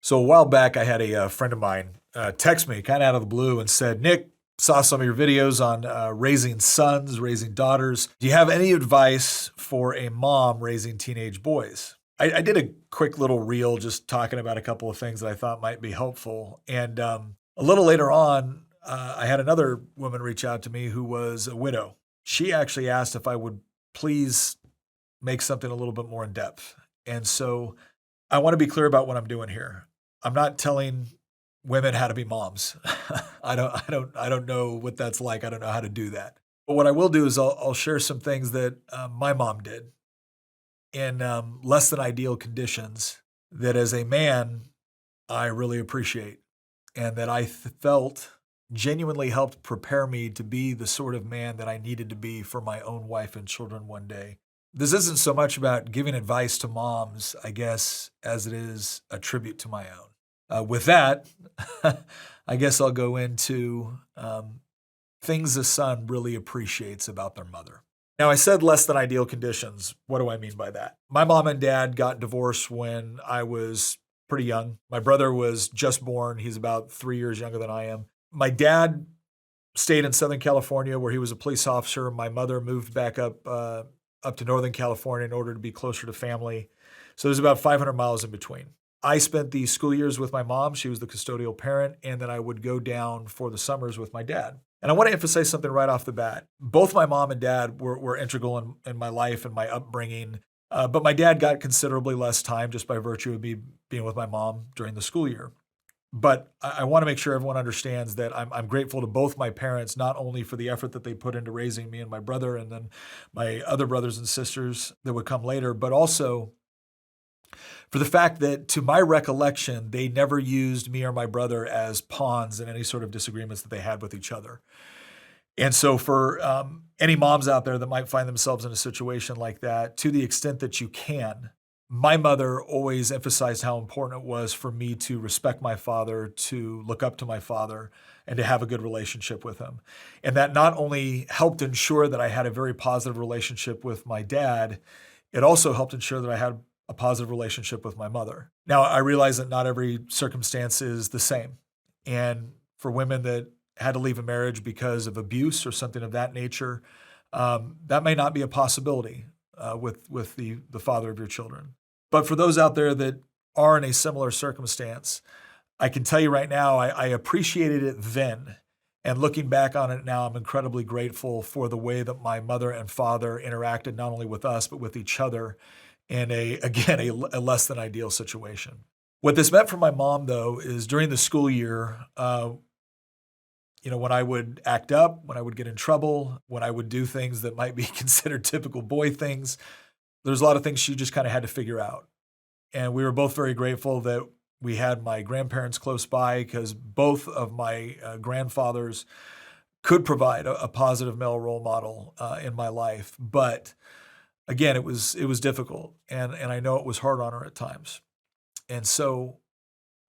So a while back, I had a friend of mine text me kind of out of the blue and said, Nick, saw some of your videos on raising sons, raising daughters. Do you have any advice for a mom raising teenage boys? I did a quick little reel just talking about a couple of things that I thought might be helpful. And a little later on, I had another woman reach out to me who was a widow. She actually asked if I would please make something a little bit more in depth. And so I want to be clear about what I'm doing here. I'm not telling women how to be moms. I don't know what that's like. I don't know how to do that. But what I will do is I'll share some things that my mom did in less than ideal conditions that as a man, I really appreciate and that I felt genuinely helped prepare me to be the sort of man that I needed to be for my own wife and children one day. This isn't so much about giving advice to moms, I guess, as it is a tribute to my own. With that, I guess I'll go into things a son really appreciates about their mother. Now, I said less than ideal conditions. What do I mean by that? My mom and dad got divorced when I was pretty young. My brother was just born. He's about 3 years younger than I am. My dad stayed in Southern California where he was a police officer. My mother moved back up to Northern California in order to be closer to family. So there's about 500 miles in between. I spent the school years with my mom. She was the custodial parent, and then I would go down for the summers with my dad. And I want to emphasize something right off the bat. Both my mom and dad were integral in my life and my upbringing, but my dad got considerably less time just by virtue of me being with my mom during the school year. But I want to make sure everyone understands that I'm grateful to both my parents, not only for the effort that they put into raising me and my brother and then my other brothers and sisters that would come later, but also for the fact that, to my recollection, they never used me or my brother as pawns in any sort of disagreements that they had with each other. And so for any moms out there that might find themselves in a situation like that, to the extent that you can, my mother always emphasized how important it was for me to respect my father, to look up to my father, and to have a good relationship with him. And that not only helped ensure that I had a very positive relationship with my dad, it also helped ensure that I had a positive relationship with my mother. Now, I realize that not every circumstance is the same. And for women that had to leave a marriage because of abuse or something of that nature, that may not be a possibility with the father of your children. But for those out there that are in a similar circumstance, I can tell you right now, I appreciated it then. And looking back on it now, I'm incredibly grateful for the way that my mother and father interacted not only with us, but with each other in a less than ideal situation. What this meant for my mom, though, is during the school year, when I would act up, when I would get in trouble, when I would do things that might be considered typical boy things, there's a lot of things she just kind of had to figure out. And we were both very grateful that we had my grandparents close by because both of my grandfathers could provide a positive male role model in my life. But again, it was difficult, and I know it was hard on her at times. And so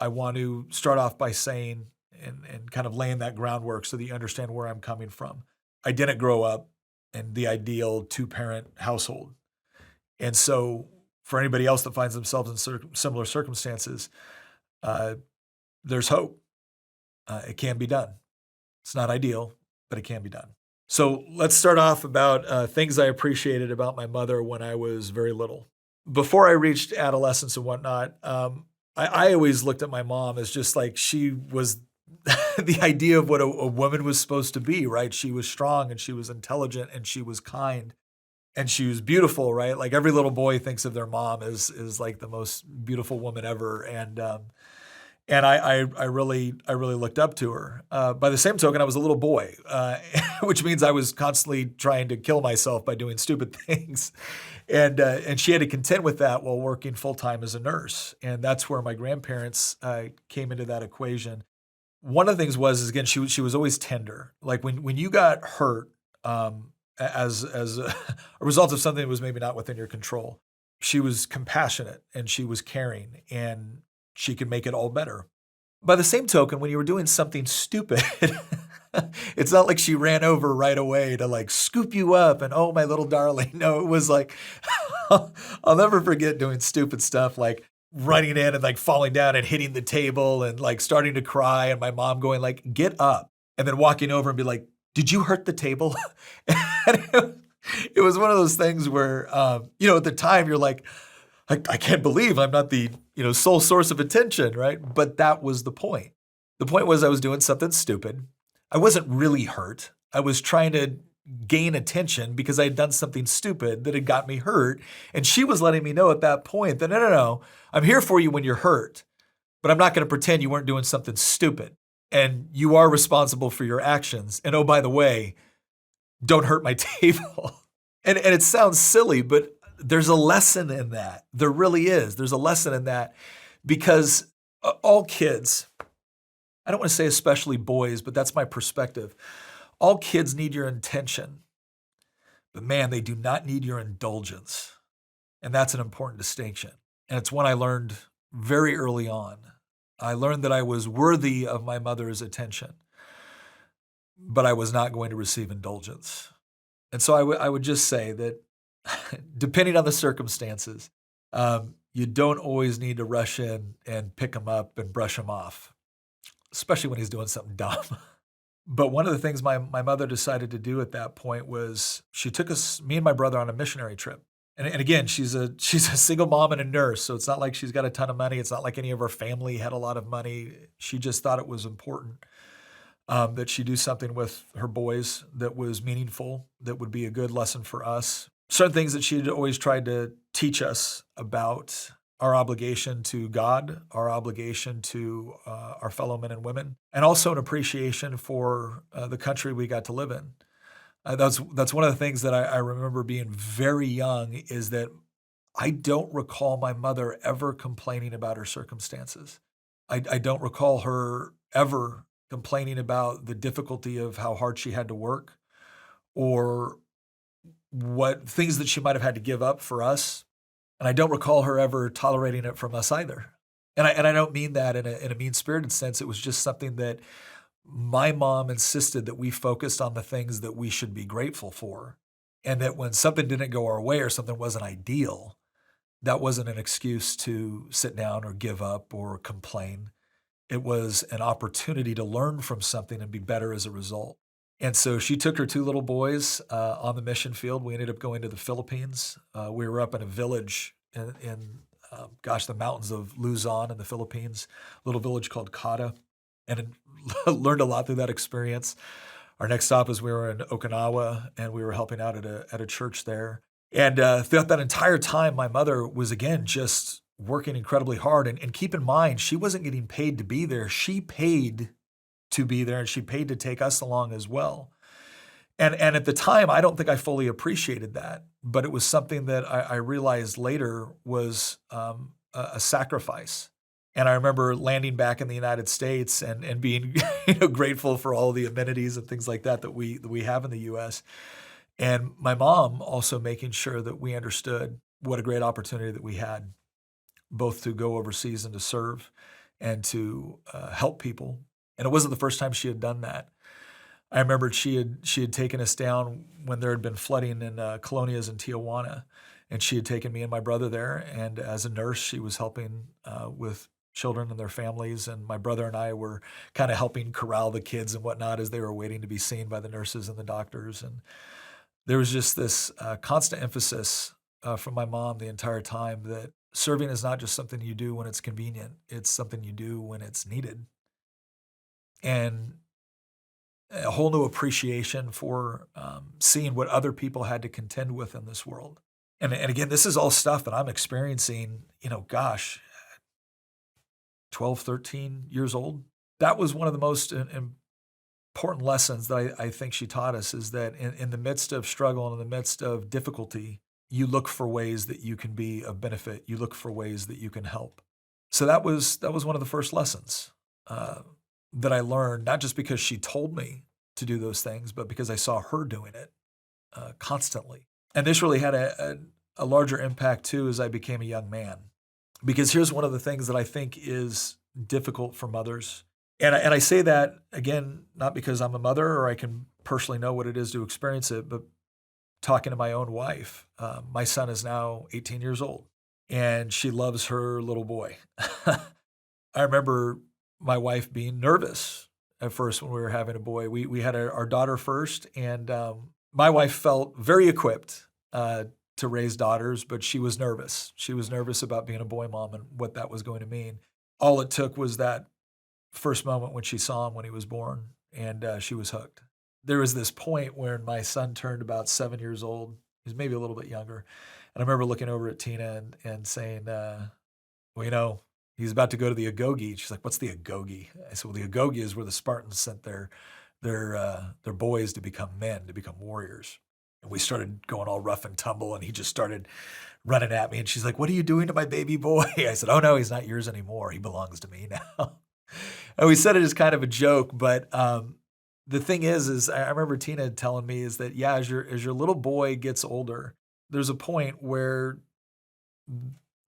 I want to start off by saying and kind of laying that groundwork so that you understand where I'm coming from. I didn't grow up in the ideal two-parent household. And so for anybody else that finds themselves in similar circumstances, there's hope. It can be done. It's not ideal, but it can be done. So let's start off about things I appreciated about my mother when I was very little. Before I reached adolescence and whatnot, I always looked at my mom as just like she was the idea of what a woman was supposed to be, right? She was strong and she was intelligent and she was kind and she was beautiful, right? Like every little boy thinks of their mom as like the most beautiful woman ever. And I really looked up to her. By the same token, I was a little boy, which means I was constantly trying to kill myself by doing stupid things. And she had to contend with that while working full-time as a nurse. And that's where my grandparents came into that equation. One of the things was again, she was always tender. Like when you got hurt as a result of something that was maybe not within your control, she was compassionate and she was caring and she could make it all better. By the same token, when you were doing something stupid, it's not like she ran over right away to like scoop you up and, oh, my little darling. No, it was like, I'll never forget doing stupid stuff. Like running in and like falling down and hitting the table and like starting to cry, and my mom going like, "Get up," and then walking over and be like, "Did you hurt the table?" And it was one of those things where, at the time you're like, I can't believe I'm not the, sole source of attention, right? But that was the point. The point was I was doing something stupid. I wasn't really hurt. I was trying to gain attention because I had done something stupid that had got me hurt. And she was letting me know at that point that, no, I'm here for you when you're hurt, but I'm not going to pretend you weren't doing something stupid. And you are responsible for your actions. And oh, by the way, don't hurt my table. And it sounds silly, but there's a lesson in that. There really is. There's a lesson in that because all kids, I don't want to say especially boys, but that's my perspective. All kids need your intention, but man, they do not need your indulgence. And that's an important distinction. And it's one I learned very early on. I learned that I was worthy of my mother's attention, but I was not going to receive indulgence. And so I would just say that depending on the circumstances, you don't always need to rush in and pick him up and brush him off, especially when he's doing something dumb. But one of the things my mother decided to do at that point was she took me and my brother on a missionary trip. And again, she's a single mom and a nurse, so it's not like she's got a ton of money. It's not like any of her family had a lot of money. She just thought it was important that she do something with her boys that was meaningful, that would be a good lesson for us. Certain things that she had always tried to teach us about our obligation to God, our obligation to our fellow men and women, and also an appreciation for the country we got to live in. That's one of the things that I remember being very young is that I don't recall my mother ever complaining about her circumstances. I don't recall her ever complaining about the difficulty of how hard she had to work or what things that she might have had to give up for us. And I don't recall her ever tolerating it from us either. And I don't mean that in a mean-spirited sense. It was just something that my mom insisted that we focused on the things that we should be grateful for. And that when something didn't go our way or something wasn't ideal, that wasn't an excuse to sit down or give up or complain. It was an opportunity to learn from something and be better as a result. And so she took her two little boys on the mission field. We ended up going to the Philippines. We were up in a village in the mountains of Luzon in the Philippines, a little village called Kata, and learned a lot through that experience. Our next stop was we were in Okinawa, and we were helping out at a church there. And throughout that entire time, my mother was, again, just working incredibly hard. And keep in mind, she wasn't getting paid to be there. She paid to be there, and she paid to take us along as well. And at the time, I don't think I fully appreciated that, but it was something that I realized later was a sacrifice. And I remember landing back in the United States and being grateful for all the amenities and things like that we have in the U.S. And my mom also making sure that we understood what a great opportunity that we had, both to go overseas and to serve and to help people. And it wasn't the first time she had done that. I remembered she had taken us down when there had been flooding in colonias in Tijuana, and she had taken me and my brother there. And as a nurse, she was helping with children and their families. And my brother and I were kind of helping corral the kids and whatnot as they were waiting to be seen by the nurses and the doctors. And there was just this constant emphasis from my mom the entire time that serving is not just something you do when it's convenient. It's something you do when it's needed. And a whole new appreciation for seeing what other people had to contend with in this world. And again, this is all stuff that I'm experiencing, 12, 13 years old. That was one of the most important lessons that I think she taught us, is that in the midst of struggle and in the midst of difficulty, you look for ways that you can be of benefit. You look for ways that you can help. So that was one of the first lessons that I learned, not just because she told me to do those things, but because I saw her doing it constantly. And this really had a larger impact too as I became a young man. Because here's one of the things that I think is difficult for mothers. And I say that, again, not because I'm a mother or I can personally know what it is to experience it, but talking to my own wife. My son is now 18 years old. and she loves her little boy. I remember my wife being nervous at first when we were having a boy. We had our daughter first, and my wife felt very equipped to raise daughters, but she was nervous. She was nervous about being a boy mom and what that was going to mean. All it took was that first moment when she saw him when he was born, and she was hooked. There was this point when my son turned about 7 years old. He was maybe a little bit younger. And I remember looking over at Tina and saying, well, he's about to go to the Agoge. She's like, what's the Agoge? I said, well, the Agoge is where the Spartans sent their boys to become men, to become warriors. And we started going all rough and tumble, and he just started running at me. And she's like, what are you doing to my baby boy? I said, oh, no, he's not yours anymore. He belongs to me now. And we said it as kind of a joke, but the thing is I remember Tina telling me is that, yeah, as your little boy gets older, there's a point where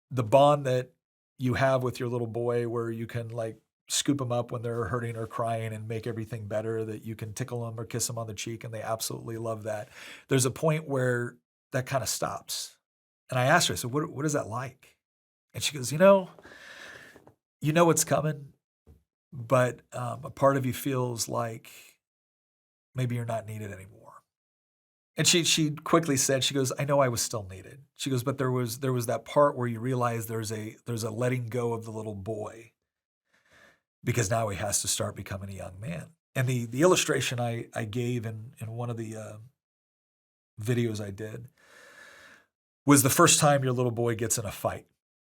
the bond that you have with your little boy, where you can like scoop them up when they're hurting or crying and make everything better, that you can tickle them or kiss them on the cheek, and they absolutely love that. There's a point where that kind of stops. And I asked her, I said, what is that like? And she goes, you know what's coming, but a part of you feels like maybe you're not needed anymore. And she quickly said, she goes, I know I was still needed. She goes, but there was that part where you realize there's a letting go of the little boy, because now he has to start becoming a young man. And the illustration I gave in one of the videos I did was the first time your little boy gets in a fight,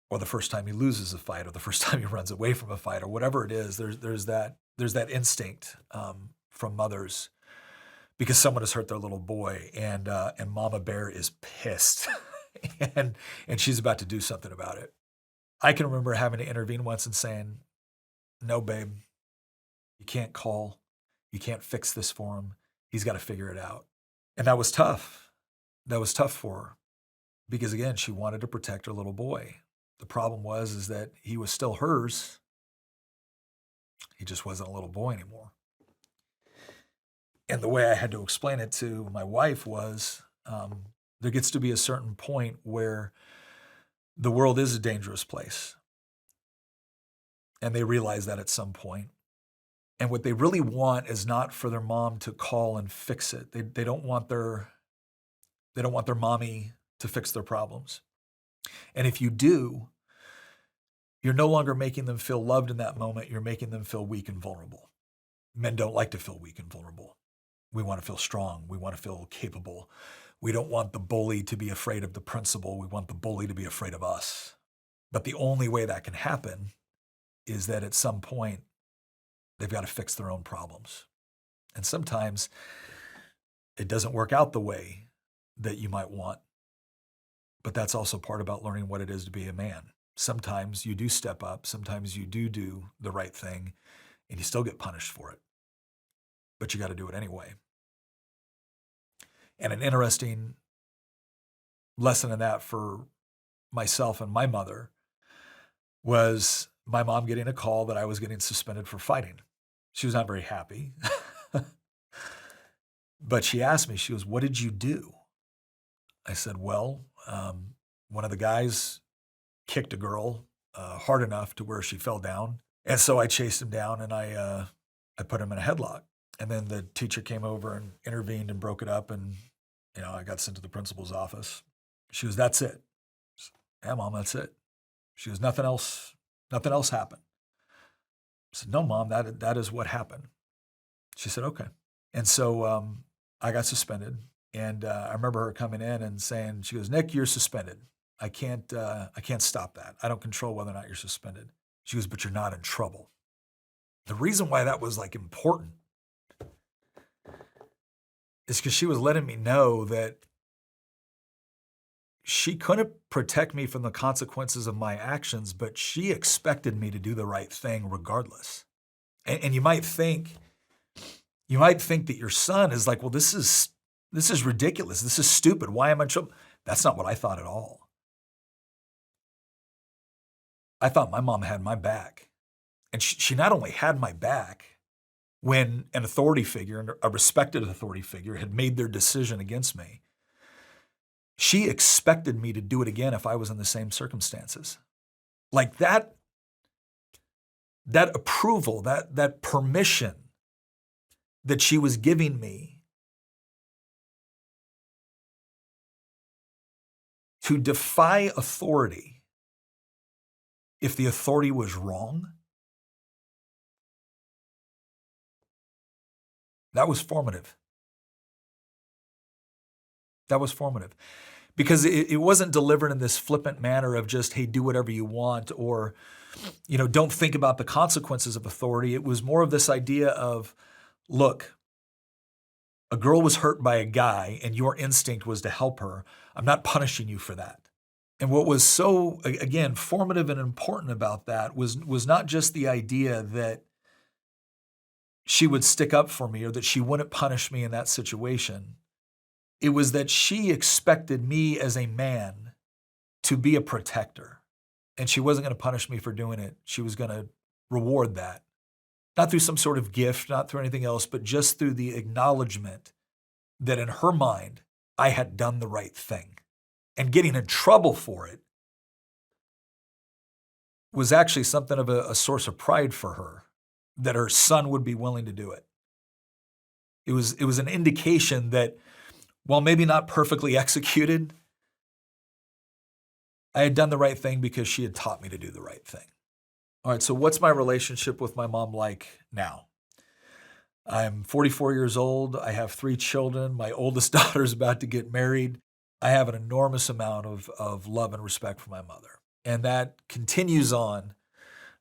or the first time he loses a fight, or the first time he runs away from a fight, or whatever it is. There's that instinct from mothers, because someone has hurt their little boy, and Mama Bear is pissed, and she's about to do something about it. I can remember having to intervene once and saying, no, babe, you can't call. You can't fix this for him. He's got to figure it out. And that was tough. That was tough for her, because, again, she wanted to protect her little boy. The problem is that he was still hers. He just wasn't a little boy anymore. And the way I had to explain it to my wife was, there gets to be a certain point where the world is a dangerous place. And they realize that at some point. And what they really want is not for their mom to call and fix it. They don't want their mommy to fix their problems. And if you do, you're no longer making them feel loved in that moment. You're making them feel weak and vulnerable. Men don't like to feel weak and vulnerable. We want to feel strong. We want to feel capable. We don't want the bully to be afraid of the principal. We want the bully to be afraid of us. But the only way that can happen is that at some point, they've got to fix their own problems. And sometimes it doesn't work out the way that you might want. But that's also part about learning what it is to be a man. Sometimes you do step up. Sometimes you do the right thing, and you still get punished for it. But you got to do it anyway. And an interesting lesson in that for myself and my mother was my mom getting a call that I was getting suspended for fighting. She was not very happy. But she asked me, she goes, what did you do? I said, well, one of the guys kicked a girl hard enough to where she fell down. And so I chased him down, and I put him in a headlock. And then the teacher came over and intervened and broke it up. And, I got sent to the principal's office. She goes, that's it. I said, yeah, Mom, that's it. She goes, nothing else happened. I said, no, Mom, that is what happened. She said, okay. And so I got suspended. And I remember her coming in and saying, she goes, Nick, you're suspended. I can't stop that. I don't control whether or not you're suspended. She goes, but you're not in trouble. The reason why that was important is because she was letting me know that she couldn't protect me from the consequences of my actions, but she expected me to do the right thing regardless. And you might think that your son is like, well, this is ridiculous. This is stupid. Why am I in trouble? That's not what I thought at all. I thought my mom had my back. And she not only had my back when an authority figure, a respected authority figure, had made their decision against me, She expected me to do it again if I was in the same circumstances. Like that approval, that permission that she was giving me to defy authority if the authority was wrong, that was formative. That was formative. Because it wasn't delivered in this flippant manner of just, hey, do whatever you want, or, don't think about the consequences of authority. It was more of this idea of, look, a girl was hurt by a guy and your instinct was to help her. I'm not punishing you for that. And what was so, again, formative and important about that was not just the idea that she would stick up for me or that she wouldn't punish me in that situation. It was that she expected me as a man to be a protector. And she wasn't going to punish me for doing it. She was going to reward that. Not through some sort of gift, not through anything else, but just through the acknowledgement that in her mind, I had done the right thing. And getting in trouble for it was actually something of a source of pride for her, that her son would be willing to do it. It was an indication that, while maybe not perfectly executed, I had done the right thing because she had taught me to do the right thing. All right, so what's my relationship with my mom like now? I'm 44 years old. I have 3 children. My oldest daughter is about to get married. I have an enormous amount of love and respect for my mother. And that continues on,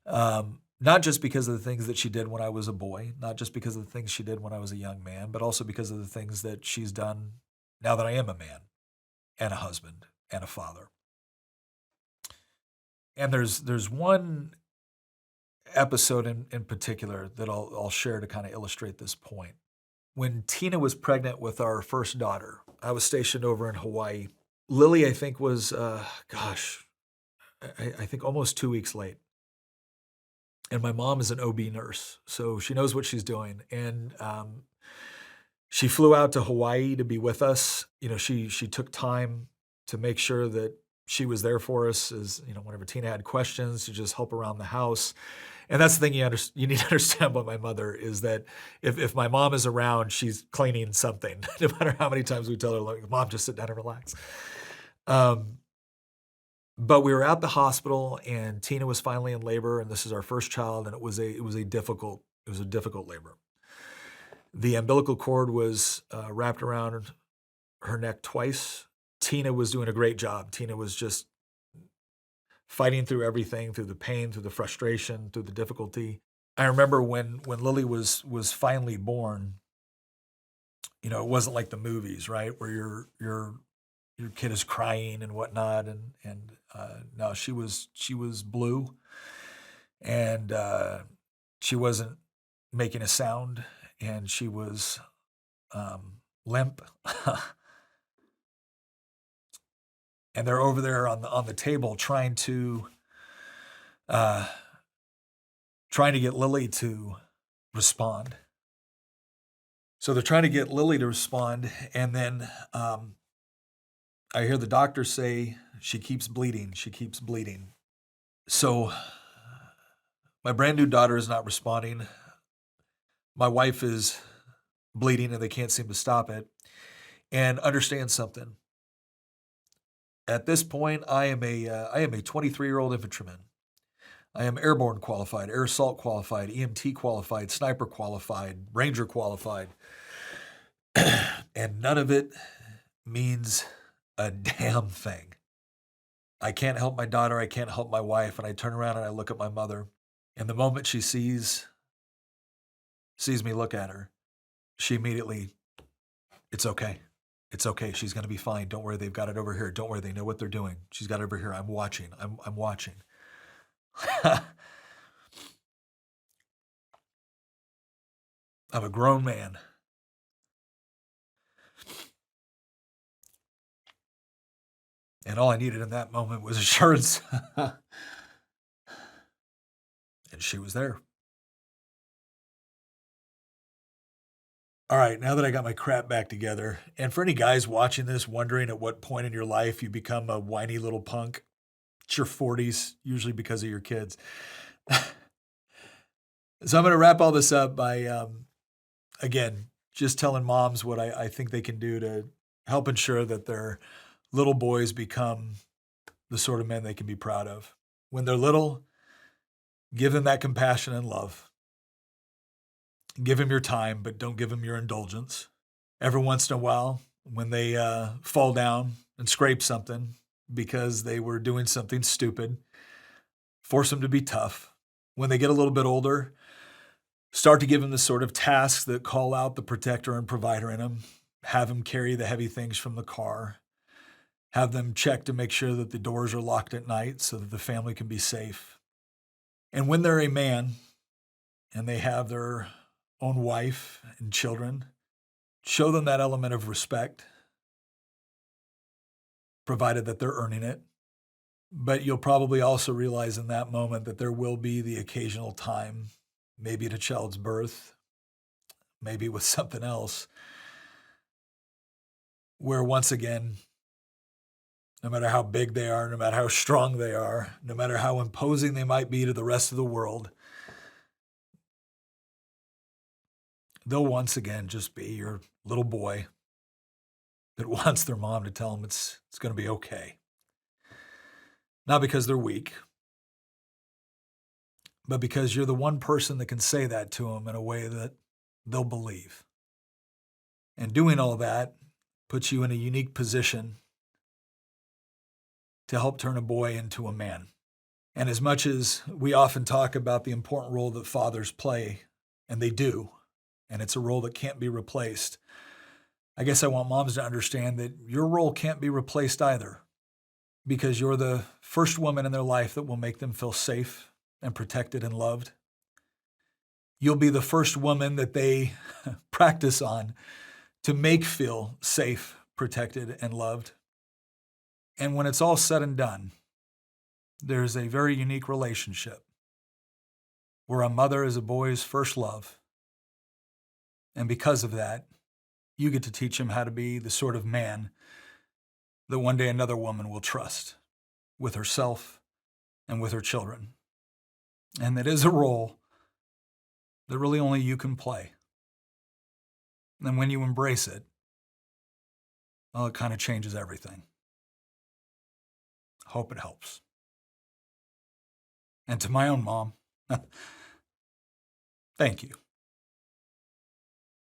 not just because of the things that she did when I was a boy, not just because of the things she did when I was a young man, but also because of the things that she's done now that I am a man and a husband and a father. And there's one episode in particular that I'll share to kind of illustrate this point. When Tina was pregnant with our first daughter, I was stationed over in Hawaii. Lily, I think, was, I think almost 2 weeks late. And my mom is an OB nurse, so she knows what she's doing. And she flew out to Hawaii to be with us. She took time to make sure that she was there for us, as whenever Tina had questions, to just help around the house. And that's the thing you need to understand about my mother, is that if my mom is around, she's cleaning something, no matter how many times we tell her, like, Mom, just sit down and relax. But we were at the hospital, and Tina was finally in labor, and this is our first child, and it was a difficult labor. The umbilical cord was wrapped around her neck twice. Tina was doing a great job. Tina was just fighting through everything, through the pain, through the frustration, through the difficulty. I remember when Lily was finally born, it wasn't like the movies, right, where your kid is crying and whatnot, and no, she was blue, and she wasn't making a sound, and she was limp. And they're over there on the table trying to get Lily to respond. So they're trying to get Lily to respond, and then I hear the doctor say, she keeps bleeding. She keeps bleeding. So my brand new daughter is not responding. My wife is bleeding, and they can't seem to stop it. And understand something. At this point, I am a 23-year-old infantryman. I am airborne qualified, air assault qualified, EMT qualified, sniper qualified, ranger qualified. And none of it means a damn thing. I can't help my daughter. I can't help my wife. And I turn around and I look at my mother. And the moment she sees me look at her, she immediately, it's okay. It's okay. She's going to be fine. Don't worry. They've got it over here. Don't worry. They know what they're doing. She's got it over here. I'm watching. I'm watching. I'm a grown man. And all I needed in that moment was assurance. And she was there. All right, now that I got my crap back together, and for any guys watching this wondering at what point in your life you become a whiny little punk, it's your 40s, usually because of your kids. So I'm going to wrap all this up by, again, just telling moms what I think they can do to help ensure that their little boys become the sort of men they can be proud of. When they're little, give them that compassion and love. Give them your time, but don't give them your indulgence. Every once in a while, when they fall down and scrape something because they were doing something stupid, force them to be tough. When they get a little bit older, start to give them the sort of tasks that call out the protector and provider in them. Have them carry the heavy things from the car. Have them check to make sure that the doors are locked at night so that the family can be safe. And when they're a man and they have their own wife and children, show them that element of respect, provided that they're earning it. But you'll probably also realize in that moment that there will be the occasional time, maybe at a child's birth, maybe with something else, where once again, no matter how big they are, no matter how strong they are, no matter how imposing they might be to the rest of the world, they'll once again just be your little boy that wants their mom to tell them it's going to be okay. Not because they're weak, but because you're the one person that can say that to them in a way that they'll believe. And doing all that puts you in a unique position to help turn a boy into a man. And as much as we often talk about the important role that fathers play, and they do, and it's a role that can't be replaced, I guess I want moms to understand that your role can't be replaced either, because you're the first woman in their life that will make them feel safe and protected and loved. You'll be the first woman that they practice on to make feel safe, protected, and loved. And when it's all said and done, there's a very unique relationship where a mother is a boy's first love. And because of that, you get to teach him how to be the sort of man that one day another woman will trust with herself and with her children. And that is a role that really only you can play. And when you embrace it, well, it kind of changes everything. Hope it helps. And to my own mom, thank you.